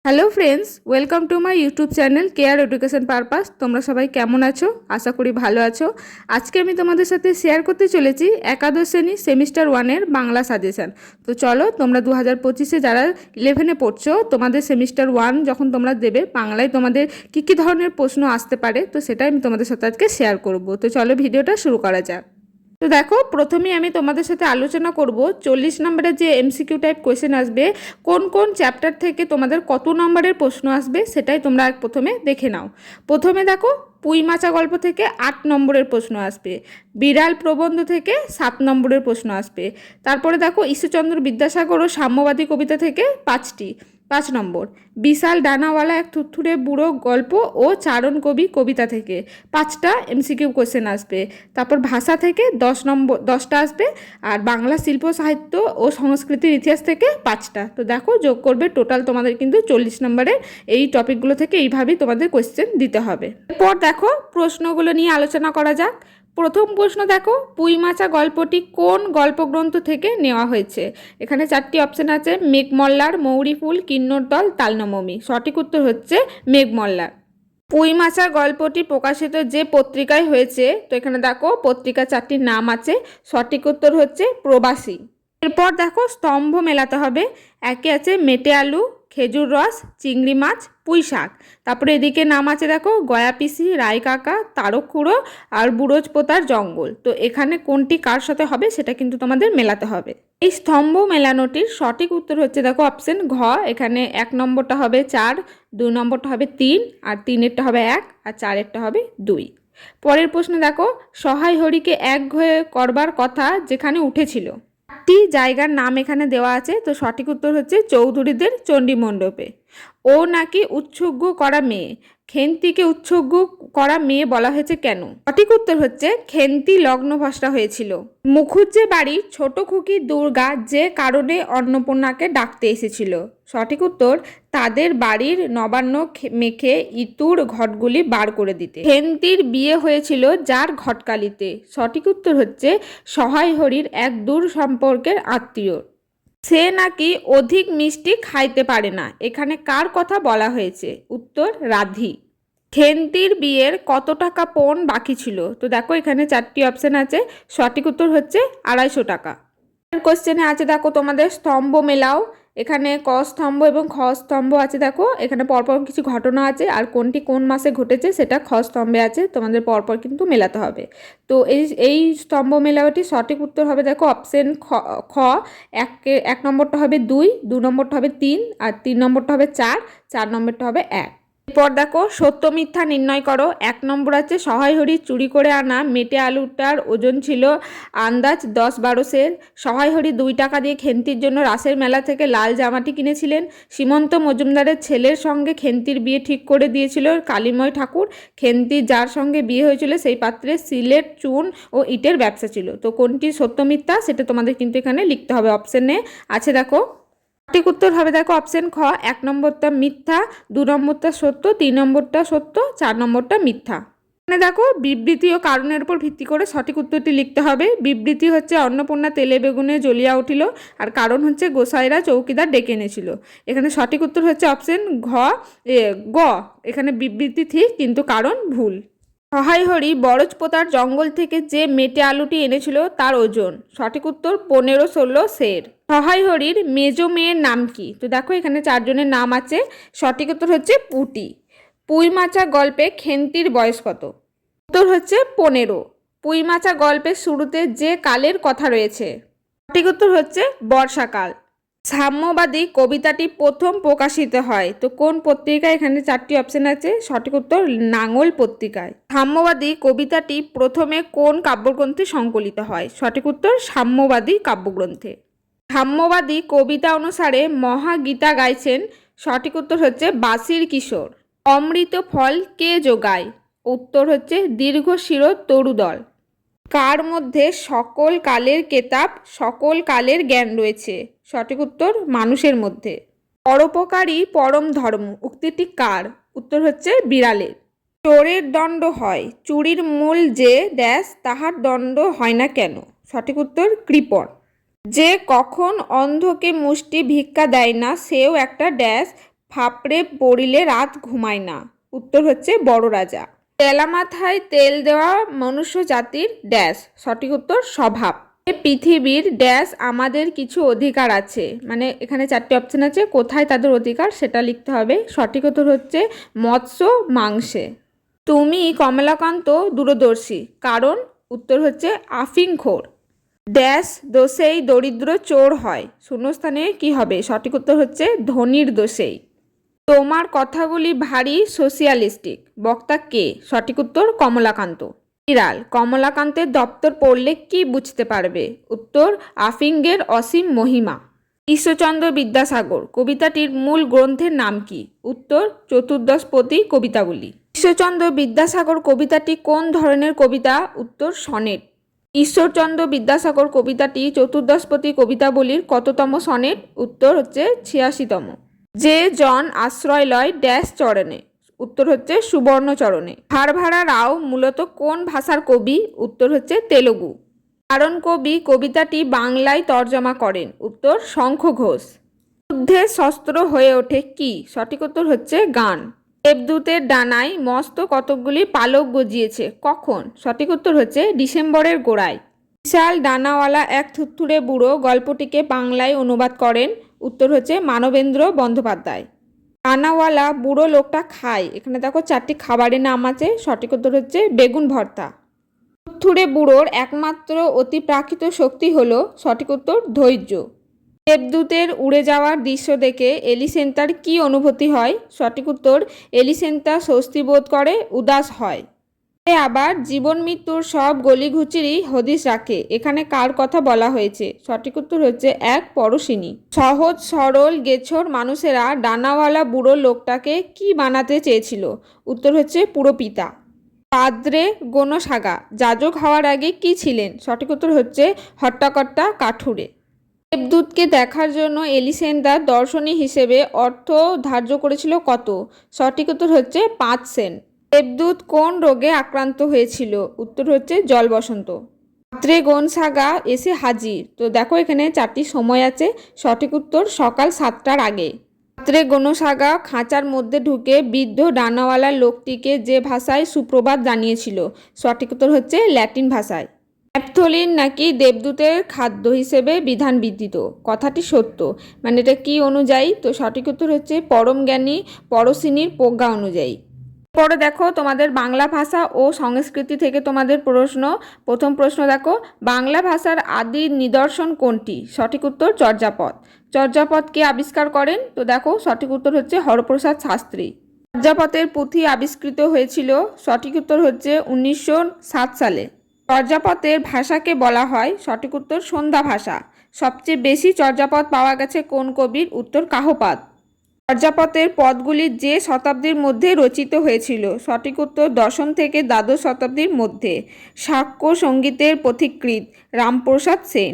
Hello friends, welcome to my YouTube channel care education purpose. তোমরা সবাই কেমন আছো? আশা করি ভালো আছো। আজকে আমি তোমাদের সাথে শেয়ার করতে চলেছি একাদশ শ্রেণী সেমিস্টার 1-এর বাংলা সাজেশান। তো চলো, তোমরা 2025-এ যারা 11-এ পড়ছো, তোমাদের সেমিস্টার 1 যখন তোমরা দেবে, বাংলায় তোমাদের কী ধরনের প্রশ্ন আসতে পারে, তো সেটাই আমি তোমাদের সাথে আজকে শেয়ার করব। তো চলো ভিডিওটা শুরু করা যাক। তো দেখো, প্রথমেই আমি তোমাদের সাথে আলোচনা করব 40 নম্বরের যে এমসিকিউ টাইপ কোয়েশ্চেন আসবে, কোন কোন চ্যাপ্টার থেকে তোমাদের কত নম্বরের প্রশ্ন আসবে সেটাই তোমরা প্রথমে দেখে নাও। প্রথমে দেখো, পুঁই মাচা গল্প থেকে 8 নম্বরের প্রশ্ন আসবে, বিড়াল প্রবন্ধ থেকে 7 নম্বরের প্রশ্ন আসবে। তারপরে দেখো, ঈশ্বরচন্দ্র বিদ্যাসাগর ও সাম্যবাদী কবিতা থেকে 5 নম্বর, বিশাল ডানাওয়ালা এক থুরথুরে বুড়ো গল্প ও চারণ কবি কবিতা থেকে 5টা এমসিকিউ কোয়েশ্চেন আসবে। তারপর ভাষা থেকে 10টা আসবে, আর বাংলা শিল্প সাহিত্য ও সংস্কৃতির ইতিহাস থেকে 5টা। তো দেখো, যোগ করবে, টোটাল তোমাদের কিন্তু 40 নম্বরের এই টপিকগুলো থেকে এইভাবেই তোমাদের কোয়েশ্চেন দিতে হবে। এরপর দেখো, প্রশ্নগুলো নিয়ে আলোচনা করা যাক। প্রথম প্রশ্ন দেখো, পুঁই মাচা গল্পটি কোন গল্পগ্রন্থ থেকে নেওয়া হয়েছে? এখানে 4টি অপশন আছে, মেঘমল্লার, মৌরিফুল, কিন্নর দল, তালনবমী। সঠিক উত্তর হচ্ছে মেঘমল্লার। পুঁই মাচা গল্পটি প্রকাশিত যে পত্রিকায় হয়েছে, তো এখানে দেখো পত্রিকা 4টির নাম আছে। সঠিক উত্তর হচ্ছে প্রবাসী। এরপর দেখো, স্তম্ভ মেলাতে হবে। একে আছে মেটে আলু, খেজুর রস, চিংড়ি মাছ, পুঁই শাক। তারপরে এদিকে নাম আছে দেখো, গয়াপিসি, রায় কাকা, তারকখুড়ো আর বুড়োজ পোতার জঙ্গল। তো এখানে কোনটি কার সাথে হবে সেটা কিন্তু তোমাদের মেলাতে হবে। এই স্তম্ভ মেলানোটির সঠিক উত্তর হচ্ছে দেখো অপশন ঘ। এখানে 1 নম্বরটা হবে 4, 2 নম্বরটা হবে 3, আর 3-এরটা হবে 1, আর 4-এরটা হবে 2। পরের প্রশ্ন দেখো, সহায় হরিকে এক হয়ে করবার কথা যেখানে উঠেছিল, একটি জায়গার নাম এখানে দেওয়া আছে। তো সঠিক উত্তর হচ্ছে চৌধুরীদের চণ্ডী মণ্ডপে। ও নাকি উৎসর্গ করা মেয়ে, খেন্তিকে উৎসর্গ করা মেয়ে বলা হয়েছে কেন? সঠিক উত্তর হচ্ছে খেন্তি লগ্নভ্রষ্টা হয়েছিল। মুখুজ্জে বাড়ির ছোট খুকি দুর্গা যে কারণে অন্নপূর্ণাকে ডাকতে এসেছিল। সঠিক উত্তর, তাদের বাড়ির নবান্ন মেখে ইতুর ঘটগুলি বার করে দিতে। খেন্তির বিয়ে হয়েছিল যার ঘটকালিতে। সঠিক উত্তর হচ্ছে সহায় হরির এক দূর সম্পর্কের আত্মীয়। সে নাকি অধিক মিষ্টি খাইতে পারে না, এখানে কার কথা বলা হয়েছে? উত্তর, রাধি। খেন্তির বিয়ের কত টাকা পণ বাকি ছিল? তো দেখো, এখানে 4টি অপশন আছে। সঠিক উত্তর হচ্ছে 250 টাকা। কোশ্চেনে আছে দেখো তোমাদের স্তম্ভ মেলাও। এখানে ক স্তম্ভ এবং খ স্তম্ভ আছে। দেখো, এখানে পরপর কিছু ঘটনা আছে, আর কোনটি কোন মাসে ঘটেছে সেটা খ স্তম্ভে আছে। তোমাদের পরপর কিন্তু মেলাতে হবে। তো এই স্তম্ভ মেলাওটি সঠিক উত্তর হবে দেখো অপশন খ। 1 নম্বরটা হবে 2, 2 নম্বরটা হবে 3, আর 3 নম্বরটা হবে 4, 4 নম্বরটা হবে 1। এরপর দেখো, সত্য মিথ্যা নির্ণয় করো। 1 নম্বর আছে, সহায় হরি চুরি করে আনা মেটে আলুটার ওজন ছিল আন্দাজ 10-12 সের। সহায় হরি 2 টাকা দিয়ে খেন্তির জন্য রাসের মেলা থেকে লাল জামাটি কিনেছিলেন। সীমন্ত মজুমদারের ছেলের সঙ্গে খেন্তির বিয়ে ঠিক করে দিয়েছিল কালীময় ঠাকুর। খেন্তির যার সঙ্গে বিয়ে হয়েছিল সেই পাত্রে সিলেট, চুন ও ইটের ব্যবসা ছিল। তো কোনটি সত্য মিথ্যা সেটা তোমাদের কিন্তু এখানে লিখতে হবে। অপশনে আছে দেখো, সঠিক উত্তর হবে দেখো অপশন খ। 1 নম্বরটা মিথ্যা, 2 নম্বরটা সত্য, 3 নম্বরটা সত্য, 4 নম্বরটা মিথ্যা। এখানে দেখো, বিবৃতি ও কারণের উপর ভিত্তি করে সঠিক উত্তরটি লিখতে হবে। বিবৃতি হচ্ছে অন্নপূর্ণা তেলে বেগুনে জ্বলিয়া উঠিল, আর কারণ হচ্ছে গোসাইরা চৌকিদার ডেকে এনেছিল। এখানে সঠিক উত্তর হচ্ছে অপশন গ। এখানে বিবৃতি ঠিক কিন্তু কারণ ভুল। সহায় হরি বরজপোতার জঙ্গল থেকে যে মেটে আলুটি এনেছিল তার ওজন। সঠিক উত্তর 15-16 সের। সহায় হরির মেজো মেয়ের নাম কি? তো দেখো, এখানে 4 জনের নাম আছে। সঠিক উত্তর হচ্ছে পুটি। পুঁই মাচা গল্পে খেন্তির বয়স কত? উত্তর হচ্ছে 15। পুঁই মাচা গল্পের শুরুতে যে কালের কথা রয়েছে, সঠিক উত্তর হচ্ছে বর্ষাকাল। সাম্যবাদী কবিতাটি প্রথম প্রকাশিত হয় তো কোন পত্রিকায়? এখানে 4টি অপশন আছে। সঠিক উত্তর নাঙল পত্রিকায়। সাম্যবাদী কবিতাটি প্রথমে কোন কাব্যগ্রন্থে সংকলিত হয়? সঠিক উত্তর সাম্যবাদী কাব্যগ্রন্থে। সাম্যবাদী কবিতা অনুসারে মহাগীতা গাইছেন। সঠিক উত্তর হচ্ছে বাসির কিশোর। অমৃত ফল কে যোগায়? উত্তর হচ্ছে দীর্ঘশির তরুদল। কার মধ্যে সকল কালের কেতাব, সকল কালের জ্ঞান রয়েছে? সঠিক উত্তর মানুষের মধ্যে। পরোপকারী পরম ধর্ম উক্তিটি কার? উত্তর হচ্ছে বিড়ালের। চোরের দণ্ড হয়, চুরির মূল যে ড্যাশ তাহার দণ্ড হয় না কেন? সঠিক উত্তর কৃপণ। যে কখন অন্ধকে মুষ্টি ভিক্ষা দেয় না সেও একটা ড্যাশ ফাপড়ে পড়িলে রাত ঘুমায় না, উত্তর হচ্ছে বড় রাজা। তেলা মাথায় তেল দেওয়া মনুষ্য জাতির ড্যাশ, সঠিক উত্তর স্বভাব। পৃথিবীর ড্যাশ আমাদের কিছু অধিকার আছে, মানে এখানে 4টি অপশন আছে, কোথায় তাদের অধিকার সেটা লিখতে হবে। সঠিক উত্তর হচ্ছে মৎস্য মাংসে। তুমি কমলাকান্ত দূরদর্শী, কারণ উত্তর হচ্ছে আফিংখোর। ড্যাশ দোষেই দরিদ্র চোর হয়, শূন্যস্থানে কি হবে? সঠিক উত্তর হচ্ছে ধনির দোষেই। তোমার কথাগুলি ভারী সোশিয়ালিস্টিক, বক্তা কে? সঠিক উত্তর কমলাকান্ত। বিড়াল কমলাকান্তের দপ্তর পড়লে কি বুঝতে পারবে? উত্তর আফিংয়ের অসীম মহিমা। ঈশ্বরচন্দ্র বিদ্যাসাগর কবিতাটির মূল গ্রন্থের নাম কি? উত্তর চতুর্দশপদী কবিতাবলী। ঈশ্বরচন্দ্র বিদ্যাসাগর কবিতাটি কোন ধরনের কবিতা? উত্তর সনেট। ঈশ্বরচন্দ্র বিদ্যাসাগর কবিতাটি চতুর্দশপদী কবিতাবলীর কততম সনেট? উত্তর হচ্ছে 86তম। যে জন আশ্রয় লয় ড্যাশ চরণে, উত্তর হচ্ছে সুবর্ণচরণে। ভারভারা রাও মূলত কোন ভাষার কবি? উত্তর হচ্ছে তেলুগু। কারণ কবি কবিতাটি বাংলায় তর্জমা করেন, উত্তর শঙ্খ ঘোষ। যুদ্ধে শস্ত্র হয়ে ওঠে কি? সঠিক উত্তর হচ্ছে গান। দেবদূতের ডানায় মস্ত কতকগুলি পালক গজিয়েছে, কখন? সঠিক উত্তর হচ্ছে ডিসেম্বরের গোড়ায়। বিশাল ডানাওয়ালা এক থুরথুরে বুড়ো গল্পটিকে বাংলায় অনুবাদ করেন, উত্তর হচ্ছে মানবেন্দ্র বন্দ্যোপাধ্যায়। ডানাওয়ালা বুড়ো লোকটা খায়, এখানে দেখো 4টি খাবারের নাম আছে, সঠিক উত্তর হচ্ছে বেগুন ভর্তা। থুরথুরে বুড়োর একমাত্র অতিপ্রাকৃত শক্তি হলো, সঠিক উত্তর ধৈর্য। দেবদূতের উড়ে যাওয়ার দৃশ্য দেখে এলিসেন্তার কি অনুভূতি হয়? সঠিক উত্তর এলিসেন্তা স্বস্তি বোধ করে, উদাস হয়। আবার জীবন মৃত্যুর সব গলিঘুচিরই হদিশ রাখে, এখানে কার কথা বলা হয়েছে? সঠিক উত্তর হচ্ছে এক পরশিনী। সহজ সরল গেছোর মানুষেরা ডানাওয়ালা বুড়ো লোকটাকে কি বানাতে চেয়েছিল? উত্তর হচ্ছে পুরপিতা। পাদ্রে গোনসাগা যাজক হওয়ার আগে কি ছিলেন? সঠিক উত্তর হচ্ছে হট্টাকট্টা কাঠুরে। দেবদূতকে দেখার জন্য এলিসেন্দা দর্শনী হিসেবে অর্থ ধার্য করেছিল কত? সঠিক উত্তর হচ্ছে 5 সেন্ট। দেবদূত কোন রোগে আক্রান্ত হয়েছিল? উত্তর হচ্ছে জল বসন্ত। পাদ্রে গোনসাগা এসে হাজির, তো দেখো এখানে 4টি সময় আছে, সঠিক উত্তর সকাল 7টার আগে। পাদ্রে গোনসাগা খাঁচার মধ্যে ঢুকে বৃদ্ধ ডানাওয়ালা লোকটিকে যে ভাষায় সুপ্রভাত জানিয়েছিল, সঠিক উত্তর হচ্ছে ল্যাটিন ভাষায়। ন্যাপথলিন নাকি দেবদূতের খাদ্য হিসেবে বিধান বিদিত, কথাটি সত্য, মানে এটা কি অনুযায়ী? তো সঠিক উত্তর হচ্ছে পরম জ্ঞানী পরশিনীর প্রজ্ঞা অনুযায়ী। পরে দেখো তোমাদের বাংলা ভাষা ও সংস্কৃতি থেকে তোমাদের প্রশ্ন। প্রথম প্রশ্ন দেখো, বাংলা ভাষার আদি নিদর্শন কোনটি? সঠিক উত্তর চর্যাপদ। চর্যাপদ কে আবিষ্কার করেন? তো দেখো সঠিক উত্তর হচ্ছে হরপ্রসাদ শাস্ত্রী। চর্যাপদের পুঁথি আবিষ্কৃত হয়েছিল, সঠিক উত্তর হচ্ছে 1907 সালে। চর্যাপদের ভাষাকে বলা হয়, সঠিক উত্তর সন্ধ্যা ভাষা। সবচেয়ে বেশি চর্যাপদ পাওয়া গেছে কোন কবির? উত্তর কাহ্যপাদ। চর্যাপদের পদগুলি যে শতাব্দীর মধ্যে রচিত হয়েছিল? সঠিক উত্তর 10ম থেকে দ্বাদশ শতাব্দীর মধ্যে। শাক্য সঙ্গীতের পথিকৃৎ রামপ্রসাদ সেন।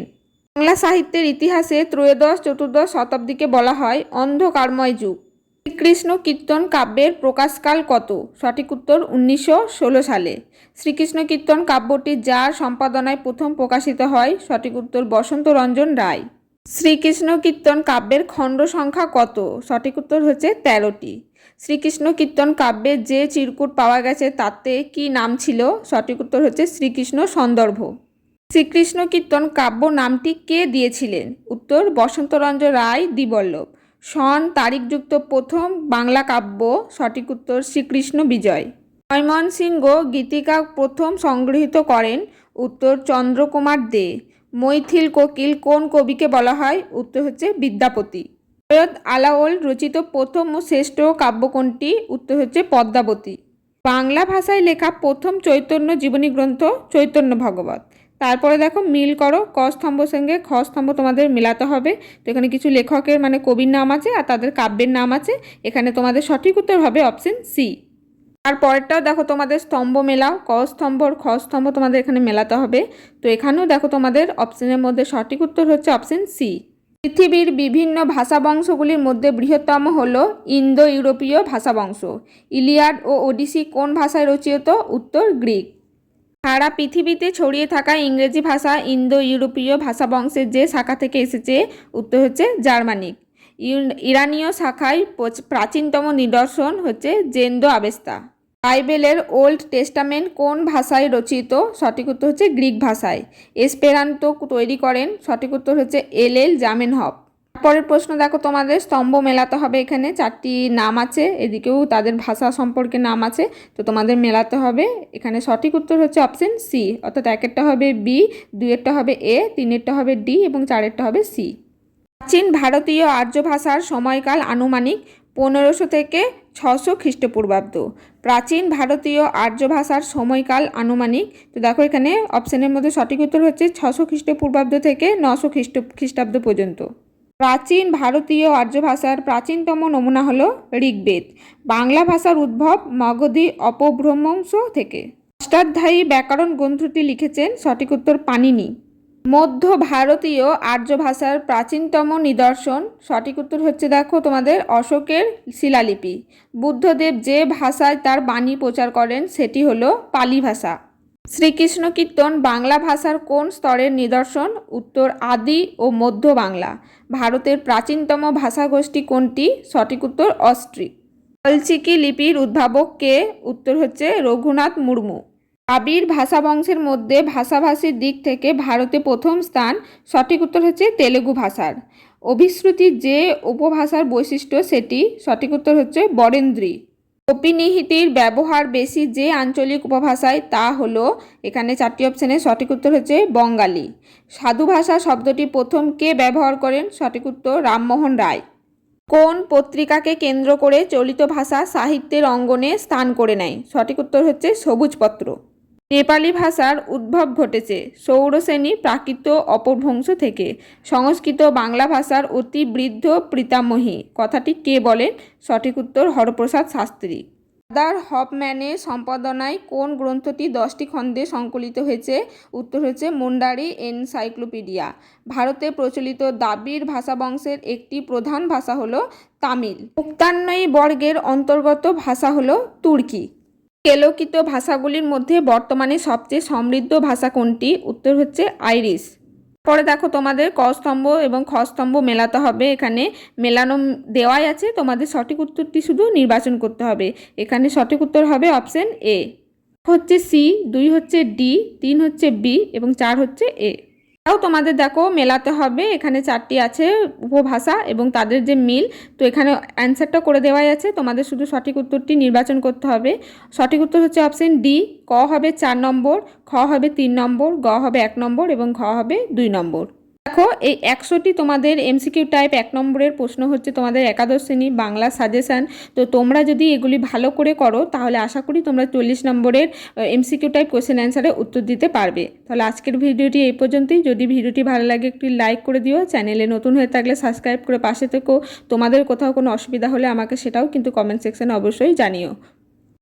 বাংলা সাহিত্যের ইতিহাসে ত্রয়োদশ চতুর্দশ শতাব্দীকে বলা হয় অন্ধকারময় যুগ। শ্রীকৃষ্ণ কীর্তন কাব্যের প্রকাশকাল কত? সঠিক উত্তর 1916 সালে। শ্রীকৃষ্ণ কীর্তন কাব্যটি যার সম্পাদনায় প্রথম প্রকাশিত হয়? সঠিক উত্তর বসন্ত রঞ্জন রায়। শ্রীকৃষ্ণ কীর্তন কাব্যের খণ্ড সংখ্যা কত? সঠিক উত্তর হচ্ছে 13টি। শ্রীকৃষ্ণ কীর্তন কাব্যে যে চিরকুট পাওয়া গেছে তাতে কি নাম ছিল? সঠিক উত্তর হচ্ছে শ্রীকৃষ্ণ সন্দর্ভ। শ্রীকৃষ্ণ কীর্তন কাব্য নামটি কে দিয়েছিলেন? উত্তর বসন্তরঞ্জন রায় দ্বিবল্লভ। সন তারিখযুক্ত প্রথম বাংলা কাব্য? সঠিক উত্তর শ্রীকৃষ্ণ বিজয়। ময়মনসিংহ গীতিকা প্রথম সংগৃহীত করেন? উত্তর চন্দ্রকুমার দে। মৈথিল কোকিল কোন কবিকে বলা হয়? উত্তর হচ্ছে বিদ্যাপতি। সৈয়দ আলাওল রচিত প্রথম ও শ্রেষ্ঠ কাব্য কোনটি? উত্তর হচ্ছে পদ্মাবতী। বাংলা ভাষায় লেখা প্রথম চৈতন্য জীবনী গ্রন্থ? চৈতন্য ভগবত। তারপরে দেখো মিল করো, ক স্তম্ভ সঙ্গে খ স্তম্ভ তোমাদের মেলাতে হবে। তো এখানে কিছু লেখকের মানে কবির নাম আছে আর তাদের কাব্যের নাম আছে, এখানে তোমাদের সঠিক উত্তর হবে অপশন সি। আর পরেরটাও দেখো তোমাদের স্তম্ভ মেলাও, ক স্তম্ভ খ স্তম্ভ তোমাদের এখানে মেলাতে হবে। তো এখানেও দেখো তোমাদের অপশনের মধ্যে সঠিক উত্তর হচ্ছে অপশন সি। পৃথিবীর বিভিন্ন ভাষাবংশগুলির মধ্যে বৃহত্তম হল ইন্দো ইউরোপীয় ভাষাবংশ। ইলিয়াড ও ওডিসি কোন ভাষায় রচিত? উত্তর গ্রিক। সারা পৃথিবীতে ছড়িয়ে থাকা ইংরেজি ভাষা ইন্দো ইউরোপীয় ভাষাবংশের যে শাখা থেকে এসেছে? উত্তর হচ্ছে জার্মানিক। ইরানীয় শাখায় প্রাচীনতম নিদর্শন হচ্ছে জেন্দো আবেস্তা। বাইবেলের ওল্ড টেস্টামেন্ট কোন ভাষায় রচিত? সঠিক উত্তর হচ্ছে গ্রিক ভাষায়। এসপেরান্তো তৈরি করেন? সঠিক উত্তর হচ্ছে এল জামেনহফ। পরের প্রশ্ন দেখো, তোমাদের স্তম্ভ মেলাতে হবে। এখানে 4টি নাম আছে, এদিকেও তাদের ভাষা সম্পর্কে নাম আছে, তো তোমাদের মেলাতে হবে। এখানে সঠিক উত্তর হচ্ছে অপশন সি, অর্থাৎ 1এরটা হবে বি, 2এরটা হবে এ, 3এরটা হবে ডি এবং 4এরটা হবে সি। প্রাচীন ভারতীয় আর্য ভাষার সময়কাল আনুমানিক 1500 থেকে 600 খ্রিস্টপূর্বাব্দ। প্রাচীন ভারতীয় আর্য ভাষার সময়কাল আনুমানিক, তো দেখো এখানে অপশনের মধ্যে সঠিক উত্তর হচ্ছে 600 খ্রিস্টপূর্বাব্দ থেকে 900 খ্রিস্টাব্দ পর্যন্ত। প্রাচীন ভারতীয় আর্য ভাষার প্রাচীনতম নমুনা হলো ঋগ্বেদ। বাংলা ভাষার উদ্ভব মগধী অপভ্রংশ থেকে। অষ্টাধ্যায়ী ব্যাকরণ গ্রন্থটি লিখেছেন? সঠিক উত্তর পাণিনি। মধ্য ভারতীয় আর্য ভাষার প্রাচীনতম নিদর্শন? সঠিক উত্তর হচ্ছে দেখো তোমাদের অশোকের শিলালিপি। বুদ্ধদেব যে ভাষায় তার বাণী প্রচার করেন সেটি হলো পালি ভাষা। শ্রীকৃষ্ণ কীর্তন বাংলা ভাষার কোন স্তরের নিদর্শন? উত্তর আদি ও মধ্য বাংলা। ভারতের প্রাচীনতম ভাষাগোষ্ঠী কোনটি? সঠিক উত্তর অস্ট্রিক। কলচিকি লিপির উদ্ভাবক কে? উত্তর হচ্ছে রঘুনাথ মুর্মু। দ্রাবিড় ভাষা বংশের মধ্যে ভাষাভাষীর দিক থেকে ভারতে প্রথম স্থান? সঠিক উত্তর হচ্ছে তেলুগু ভাষার। অভিশ্রুতি যে উপভাষার বৈশিষ্ট্য সেটি? সঠিক উত্তর হচ্ছে বরেন্দ্রী। কপিনিহিতির ব্যবহার বেশি যে আঞ্চলিক উপভাষায় তা হলো? এখানে 4টি অপশানে সঠিক উত্তর হচ্ছে বঙ্গালী। সাধু ভাষা শব্দটি প্রথম কে ব্যবহার করেন? সঠিক উত্তর রামমোহন রায়। কোন পত্রিকাকে কেন্দ্র করে চলিত ভাষা সাহিত্যের অঙ্গনে স্থান করে নেয়? সঠিক উত্তর হচ্ছে সবুজপত্র। নেপালি ভাষার উদ্ভব ঘটেছে ষৌড়শেনী প্রাকৃত অপভ্রংশ থেকে। সংস্কৃত বাংলা ভাষার অতি বৃদ্ধ পিতামহী কথাটি কে বলেন? সঠিক উত্তর হরপ্রসাদ শাস্ত্রী। ফাদার হফম্যানের সম্পাদনায় কোন গ্রন্থটি 10টি খণ্ডে সংকলিত হয়েছে? উত্তর হচ্ছে মুন্ডারি এনসাইক্লোপিডিয়া। ভারতে প্রচলিত দ্রাবিড় ভাষা বংশের একটি প্রধান ভাষা হলো তামিল। মুক্তান্বয়ী বর্গের অন্তর্গত ভাষা হলো তুর্কি। কেলকিত ভাষাগুলির মধ্যে বর্তমানে সবচেয়ে সমৃদ্ধ ভাষা কোনটি? উত্তর হচ্ছে আইরিশ। পরে দেখো তোমাদের ক স্তম্ভ এবং খ স্তম্ভ মেলাতে হবে। এখানে মেলানো দেওয়াই আছে, তোমাদের সঠিক উত্তরটি শুধু নির্বাচন করতে হবে। এখানে সঠিক উত্তর হবে অপশন এ। হচ্ছে সি, 2 হচ্ছে ডি, 3 হচ্ছে বি এবং 4 হচ্ছে এ। তাও তোমাদের দেখো মেলাতে হবে। এখানে 4টি আছে উপভাষা এবং তাদের যে মিল, তো এখানে অ্যান্সারটা করে দেওয়াই আছে, তোমাদের শুধু সঠিক উত্তরটি নির্বাচন করতে হবে। সঠিক উত্তর হচ্ছে অপশন ডি। ক হবে 4 নম্বর, খ হবে 3 নম্বর, গ হবে 1 নম্বর এবং ঘ হবে 2 নম্বর। দেখো এই 100টি তোমাদের এমসিকিউ টাইপ 1 নম্বরের প্রশ্ন হচ্ছে তোমাদের একাদশ শ্রেণী বাংলা সাজেশান। তো তোমরা যদি এগুলি ভালো করে করো তাহলে আশা করি তোমরা 40 নম্বরের এমসিকিউ টাইপ কোয়েশ্চেন অ্যান্সারে উত্তর দিতে পারবে। তাহলে আজকের ভিডিওটি এই পর্যন্তই। যদি ভিডিওটি ভালো লাগে একটি লাইক করে দিও, চ্যানেলে নতুন হয়ে থাকলে সাবস্ক্রাইব করে পাশে থেকো। তোমাদের কোথাও কোনো অসুবিধা হলে আমাকে সেটাও কিন্তু কমেন্ট সেকশানে অবশ্যই জানিও।